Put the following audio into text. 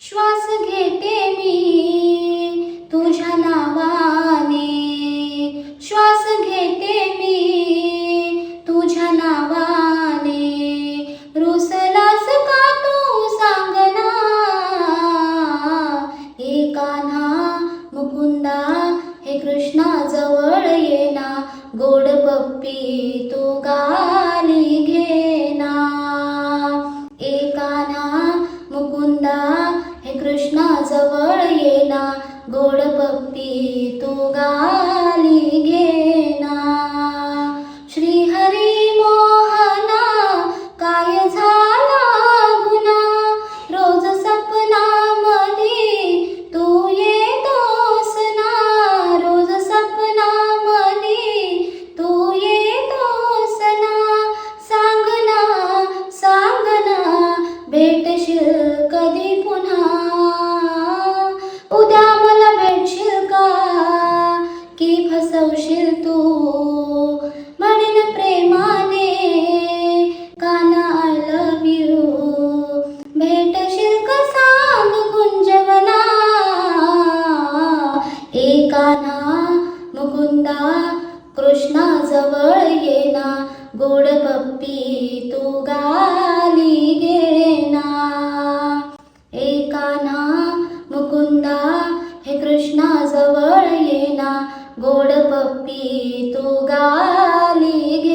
श्वास घेते मी तुझ्या नावाने, श्वास घेते मी तुझ्या नावाने, रुसलास का तू सांगना, हे कान्हा मुकुंदा हे कृष्णा जवळ येना, गोड पप्पी तू गाली घेना, ए कान्हा मुकुंदा हे कृष्णा जवळ येना, गोड पप्पी तू गाली घेना. श्री हरी मोहना काय झाला गुन्हा, रोज सपनामध्ये तू येतोस ना, रोज सपनामध्ये तू येतोस ना, सांग ना भेटशील कधी पुन्हा, उद्या मला भेटशील का की फसवशील तू, म्हणेन प्रेमाने कान्हा आय लव्ह यू, भेटशील का सांग गुंजवना, ए कान्हा मुकुंदा कृष्णा जवळ येना, गोड पप्पी तू गाली घेना, ए कान्हा मुकुंदा हे कृष्णा जवळ येना, गोड पप्पी तू गाली घे.